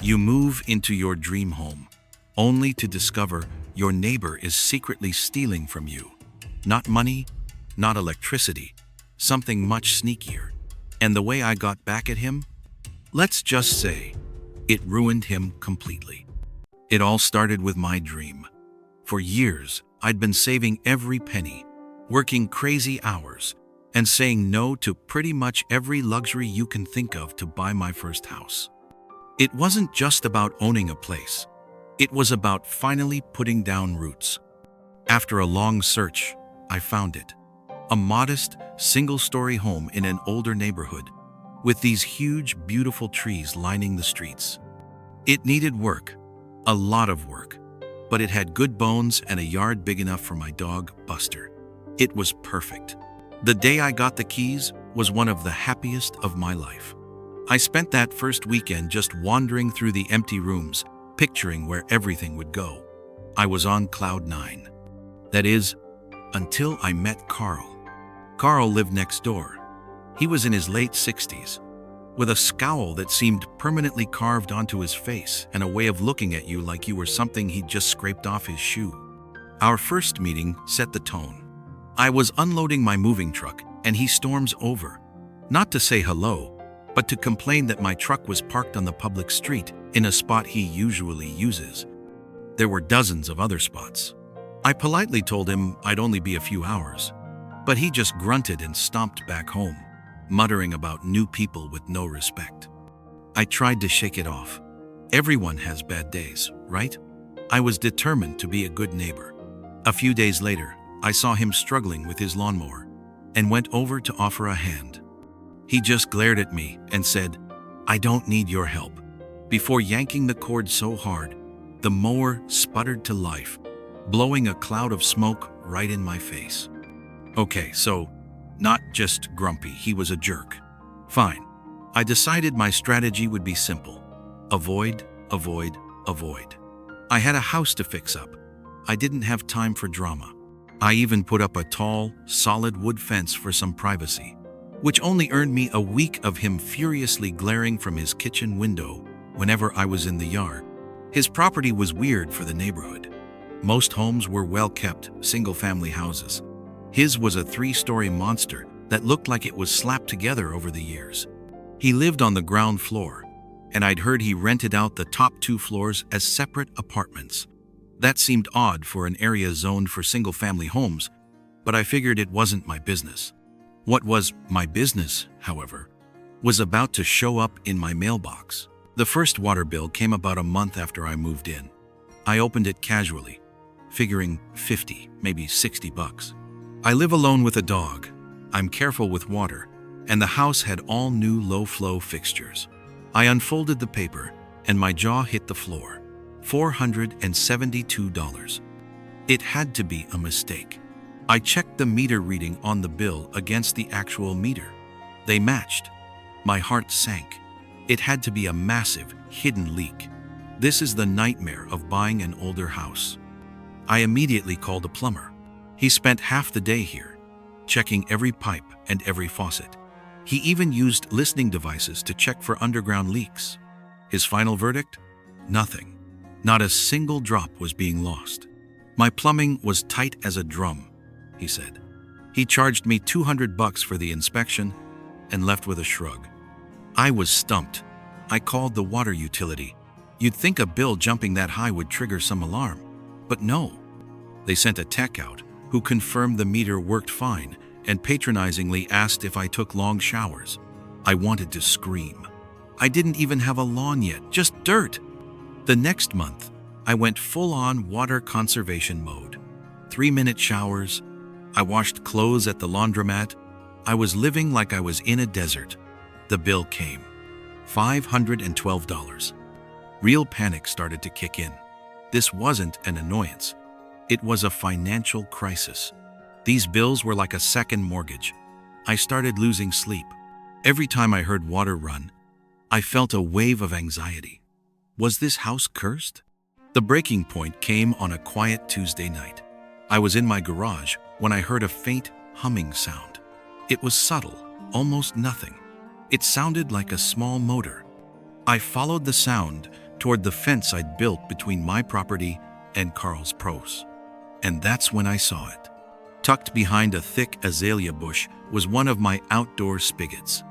You move into your dream home, only to discover your neighbor is secretly stealing from you. Not money, not electricity, something much sneakier. And the way I got back at him? Let's just say, it ruined him completely. It all started with my dream. For years, I'd been saving every penny, working crazy hours, and saying no to pretty much every luxury you can think of to buy my first house. It wasn't just about owning a place. It was about finally putting down roots. After a long search, I found it. A modest, single-story home in an older neighborhood, with these huge, beautiful trees lining the streets. It needed work, a lot of work, but it had good bones and a yard big enough for my dog, Buster. It was perfect. The day I got the keys was one of the happiest of my life. I spent that first weekend just wandering through the empty rooms, picturing where everything would go. I was on cloud nine. That is, until I met Carl. Carl lived next door. He was in his late 60s, with a scowl that seemed permanently carved onto his face and a way of looking at you like you were something he'd just scraped off his shoe. Our first meeting set the tone. I was unloading my moving truck, and he storms over, not to say hello, but to complain that my truck was parked on the public street in a spot he usually uses. There were dozens of other spots. I politely told him I'd only be a few hours, but he just grunted and stomped back home, muttering about new people with no respect. I tried to shake it off. Everyone has bad days, right? I was determined to be a good neighbor. A few days later, I saw him struggling with his lawnmower and went over to offer a hand. He just glared at me and said, "I don't need your help," before yanking the cord so hard, the mower sputtered to life, blowing a cloud of smoke right in my face. Okay, so not just grumpy, he was a jerk. Fine. I decided my strategy would be simple. Avoid, avoid, avoid. I had a house to fix up. I didn't have time for drama. I even put up a tall, solid wood fence for some privacy, which only earned me a week of him furiously glaring from his kitchen window whenever I was in the yard. His property was weird for the neighborhood. Most homes were well-kept, single-family houses. His was a 3-story monster that looked like it was slapped together over the years. He lived on the ground floor, and I'd heard he rented out the top 2 floors as separate apartments. That seemed odd for an area zoned for single-family homes, but I figured it wasn't my business. What was my business, however, was about to show up in my mailbox. The first water bill came about a month after I moved in. I opened it casually, figuring 50, maybe 60 bucks. I live alone with a dog. I'm careful with water, and the house had all new low-flow fixtures. I unfolded the paper, and my jaw hit the floor. $472. It had to be a mistake. I checked the meter reading on the bill against the actual meter. They matched. My heart sank. It had to be a massive, hidden leak. This is the nightmare of buying an older house. I immediately called a plumber. He spent half the day here, checking every pipe and every faucet. He even used listening devices to check for underground leaks. His final verdict? Nothing. Not a single drop was being lost. My plumbing was tight as a drum, he said. He charged me $200 for the inspection and left with a shrug. I was stumped. I called the water utility. You'd think a bill jumping that high would trigger some alarm, but no. They sent a tech out who confirmed the meter worked fine and patronizingly asked if I took long showers. I wanted to scream. I didn't even have a lawn yet, just dirt. The next month, I went full-on water conservation mode. 3-minute showers. I washed clothes at the laundromat. I was living like I was in a desert. The bill came. $512. Real panic started to kick in. This wasn't an annoyance. It was a financial crisis. These bills were like a second mortgage. I started losing sleep. Every time I heard water run, I felt a wave of anxiety. Was this house cursed? The breaking point came on a quiet Tuesday night. I was in my garage when I heard a faint humming sound. It was subtle, almost nothing. It sounded like a small motor. I followed the sound toward the fence I'd built between my property and Carl's pros. And that's when I saw it. Tucked behind a thick azalea bush was one of my outdoor spigots.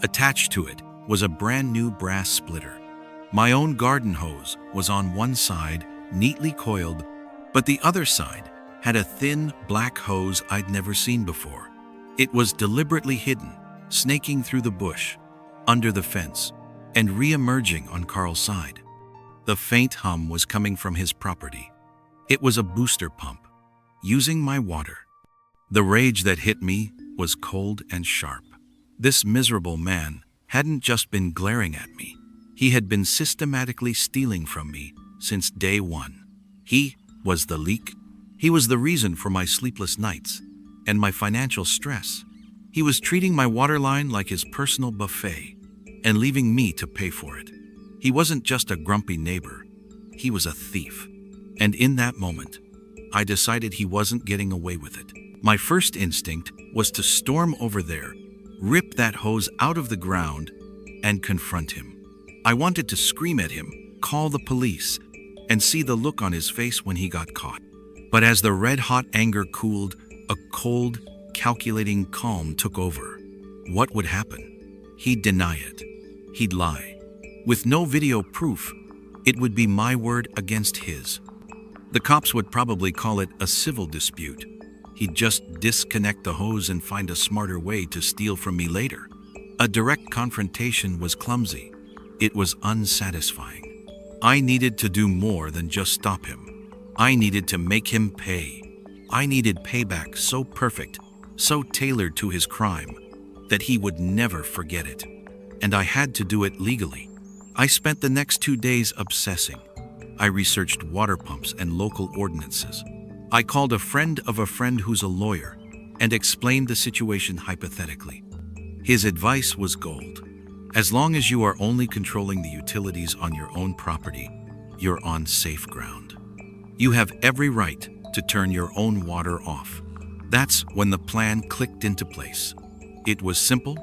Attached to it was a brand new brass splitter. My own garden hose was on one side, neatly coiled, but the other side had a thin black hose I'd never seen before. It was deliberately hidden, snaking through the bush, under the fence, and re-emerging on Carl's side. The faint hum was coming from his property. It was a booster pump, using my water. The rage that hit me was cold and sharp. This miserable man hadn't just been glaring at me. He had been systematically stealing from me since day one. He was the leak. He was the reason for my sleepless nights and my financial stress. He was treating my water line like his personal buffet and leaving me to pay for it. He wasn't just a grumpy neighbor. He was a thief. And in that moment, I decided he wasn't getting away with it. My first instinct was to storm over there, rip that hose out of the ground, and confront him. I wanted to scream at him, call the police, and see the look on his face when he got caught. But as the red-hot anger cooled, a cold, calculating calm took over. What would happen? He'd deny it. He'd lie. With no video proof, it would be my word against his. The cops would probably call it a civil dispute. He'd just disconnect the hose and find a smarter way to steal from me later. A direct confrontation was clumsy. It was unsatisfying. I needed to do more than just stop him. I needed to make him pay. I needed payback so perfect, so tailored to his crime, that he would never forget it. And I had to do it legally. I spent the next 2 days obsessing. I researched water pumps and local ordinances. I called a friend of a friend who's a lawyer and explained the situation hypothetically. His advice was gold. As long as you are only controlling the utilities on your own property, you're on safe ground. You have every right to turn your own water off. That's when the plan clicked into place. It was simple,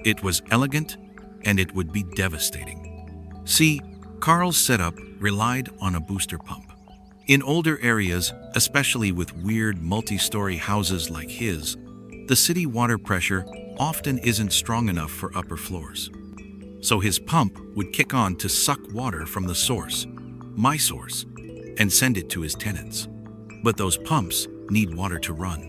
it was elegant, and it would be devastating. See, Carl's setup relied on a booster pump. In older areas, especially with weird multi-story houses like his, the city water pressure often isn't strong enough for upper floors. So his pump would kick on to suck water from the source, my source, and send it to his tenants. But those pumps need water to run.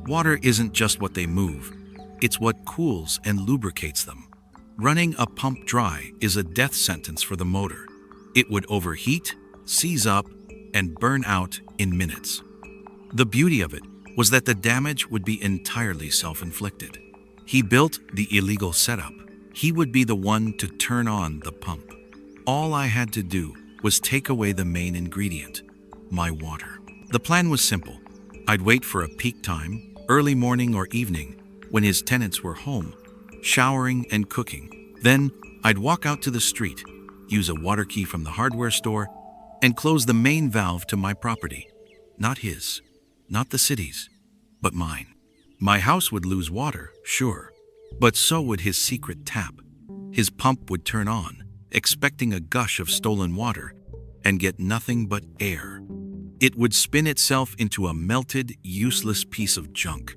Water isn't just what they move, it's what cools and lubricates them. Running a pump dry is a death sentence for the motor. It would overheat, seize up, and burn out in minutes. The beauty of it was that the damage would be entirely self-inflicted. He built the illegal setup. He would be the one to turn on the pump. All I had to do was take away the main ingredient, my water. The plan was simple. I'd wait for a peak time, early morning or evening, when his tenants were home, showering and cooking. Then I'd walk out to the street, use a water key from the hardware store, and close the main valve to my property. Not his, not the city's, but mine. My house would lose water, sure, but so would his secret tap. His pump would turn on, expecting a gush of stolen water, and get nothing but air. It would spin itself into a melted, useless piece of junk.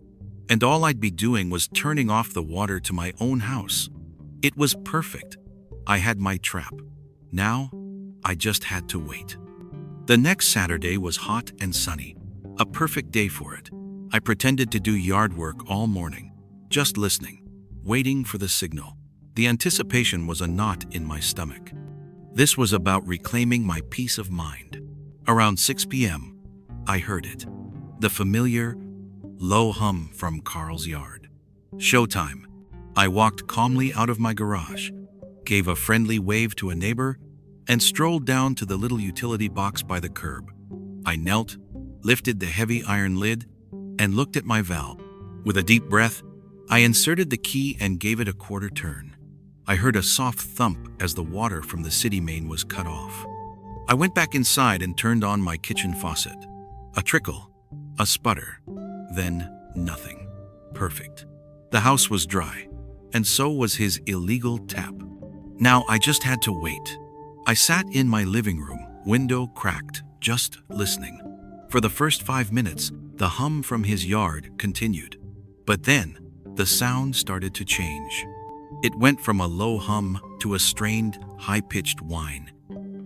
And all I'd be doing was turning off the water to my own house. It was perfect. I had my trap. Now, I just had to wait. The next Saturday was hot and sunny, a perfect day for it. I pretended to do yard work all morning, just listening, waiting for the signal. The anticipation was a knot in my stomach. This was about reclaiming my peace of mind. Around 6 p.m., I heard it. The familiar, low hum from Carl's yard. Showtime. I walked calmly out of my garage, gave a friendly wave to a neighbor, and strolled down to the little utility box by the curb. I knelt, lifted the heavy iron lid, and looked at my valve. With a deep breath, I inserted the key and gave it a quarter turn. I heard a soft thump as the water from the city main was cut off. I went back inside and turned on my kitchen faucet. A trickle, a sputter, then nothing. Perfect. The house was dry, and so was his illegal tap. Now I just had to wait. I sat in my living room, window cracked, just listening. For the first 5 minutes, the hum from his yard continued. But then, the sound started to change. It went from a low hum to a strained, high-pitched whine.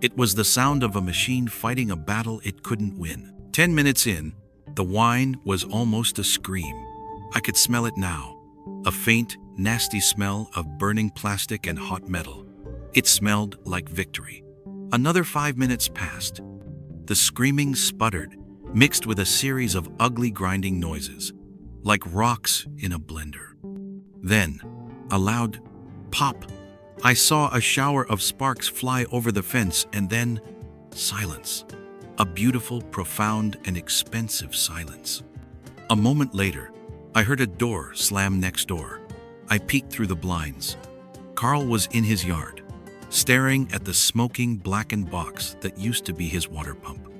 It was the sound of a machine fighting a battle it couldn't win. 10 minutes in, the whine was almost a scream. I could smell it now. A faint, nasty smell of burning plastic and hot metal. It smelled like victory. Another 5 minutes passed. The screaming sputtered, mixed with a series of ugly grinding noises, like rocks in a blender. Then, a loud pop. I saw a shower of sparks fly over the fence, and then silence. A beautiful, profound, and expensive silence. A moment later, I heard a door slam next door. I peeked through the blinds. Carl was in his yard, staring at the smoking, blackened box that used to be his water pump.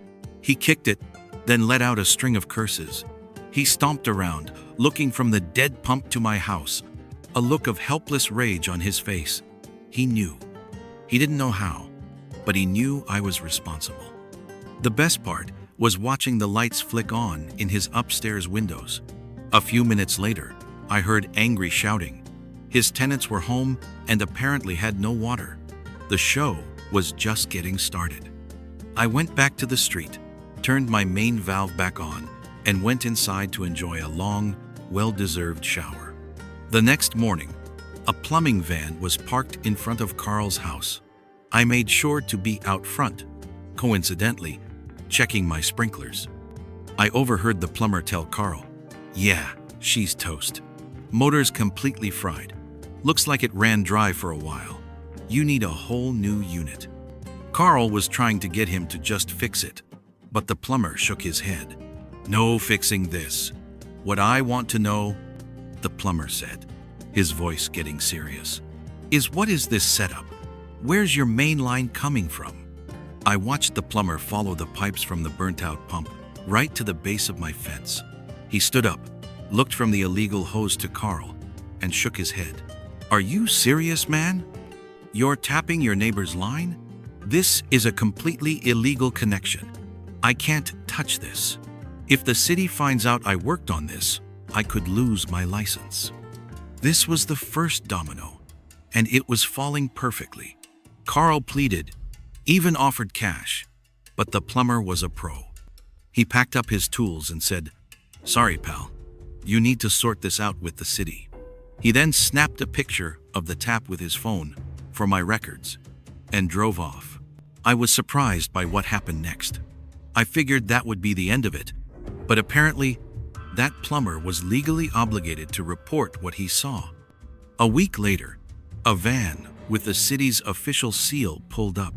He kicked it, then let out a string of curses. He stomped around, looking from the dead pump to my house, a look of helpless rage on his face. He knew. He didn't know how, but he knew I was responsible. The best part was watching the lights flick on in his upstairs windows. A few minutes later, I heard angry shouting. His tenants were home and apparently had no water. The show was just getting started. I went back to the street, turned my main valve back on, and went inside to enjoy a long, well-deserved shower. The next morning, a plumbing van was parked in front of Carl's house. I made sure to be out front, coincidentally, checking my sprinklers. I overheard the plumber tell Carl, "Yeah, she's toast. Motor's completely fried. Looks like it ran dry for a while. You need a whole new unit." Carl was trying to get him to just fix it, but the plumber shook his head. "No fixing this. What I want to know," the plumber said, his voice getting serious, "is what is this setup? Where's your main line coming from?" I watched the plumber follow the pipes from the burnt-out pump right to the base of my fence. He stood up, looked from the illegal hose to Carl, and shook his head. "Are you serious, man? You're tapping your neighbor's line? This is a completely illegal connection. I can't touch this. If the city finds out I worked on this, I could lose my license." This was the first domino, and it was falling perfectly. Carl pleaded, even offered cash, but the plumber was a pro. He packed up his tools and said, "Sorry, pal, you need to sort this out with the city." He then snapped a picture of the tap with his phone for my records and drove off. I was surprised by what happened next. I figured that would be the end of it, but apparently, that plumber was legally obligated to report what he saw. A week later, a van with the city's official seal pulled up.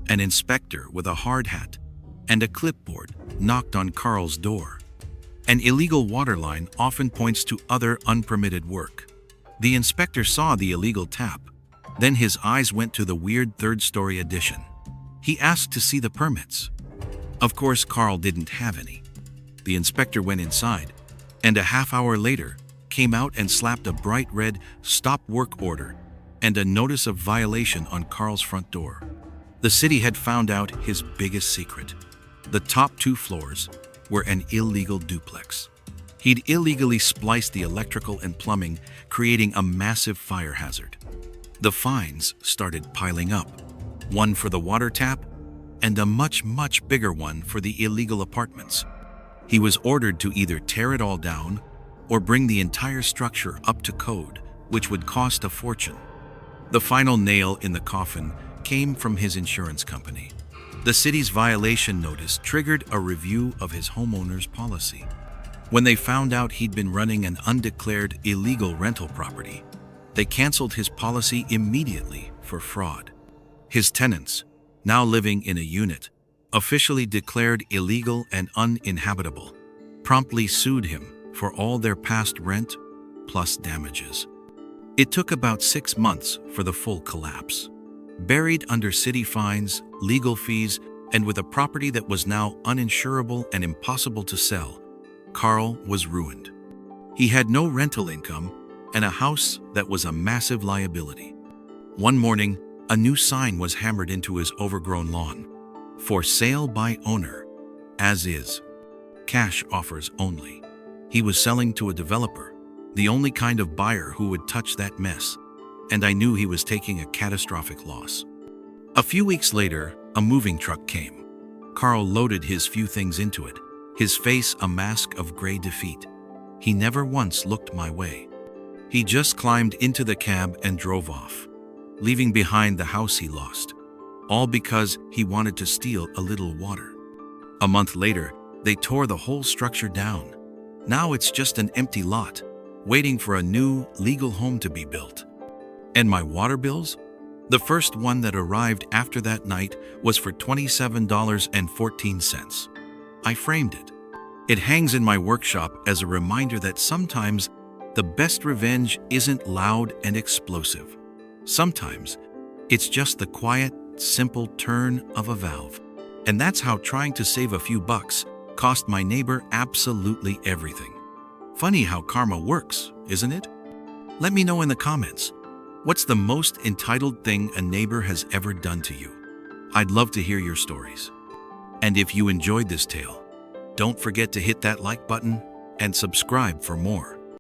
An inspector with a hard hat and a clipboard knocked on Carl's door. An illegal water line often points to other unpermitted work. The inspector saw the illegal tap. Then his eyes went to the weird third-story addition. He asked to see the permits. Of course, Carl didn't have any. The inspector went inside, and a half hour later came out and slapped a bright red stop work order and a notice of violation on Carl's front door. The city had found out his biggest secret. The top 2 floors were an illegal duplex. He'd illegally spliced the electrical and plumbing, creating a massive fire hazard. The fines started piling up, one for the water tap and a much, much bigger one for the illegal apartments. He was ordered to either tear it all down or bring the entire structure up to code, which would cost a fortune. The final nail in the coffin came from his insurance company. The city's violation notice triggered a review of his homeowner's policy. When they found out he'd been running an undeclared illegal rental property, they canceled his policy immediately for fraud. His tenants, now living in a unit, officially declared illegal and uninhabitable, promptly sued him for all their past rent plus damages. It took about 6 months for the full collapse. Buried under city fines, legal fees, and with a property that was now uninsurable and impossible to sell, Carl was ruined. He had no rental income and a house that was a massive liability. One morning, A new sign was hammered into his overgrown lawn. For sale by owner. As is. Cash offers only. He was selling to a developer, the only kind of buyer who would touch that mess. And I knew he was taking a catastrophic loss. A few weeks later, a moving truck came. Carl loaded his few things into it, his face a mask of gray defeat. He never once looked my way. He just climbed into the cab and drove off, leaving behind the house he lost, all because he wanted to steal a little water. A month later, they tore the whole structure down. Now it's just an empty lot, waiting for a new, legal home to be built. And my water bills? The first one that arrived after that night was for $27.14. I framed it. It hangs in my workshop as a reminder that sometimes the best revenge isn't loud and explosive. Sometimes it's just the quiet, simple turn of a valve. And that's how trying to save a few bucks cost my neighbor absolutely everything. Funny how karma works, isn't it? Let me know in the comments. What's the most entitled thing a neighbor has ever done to you? I'd love to hear your stories. And if you enjoyed this tale, don't forget to hit that like button and subscribe for more.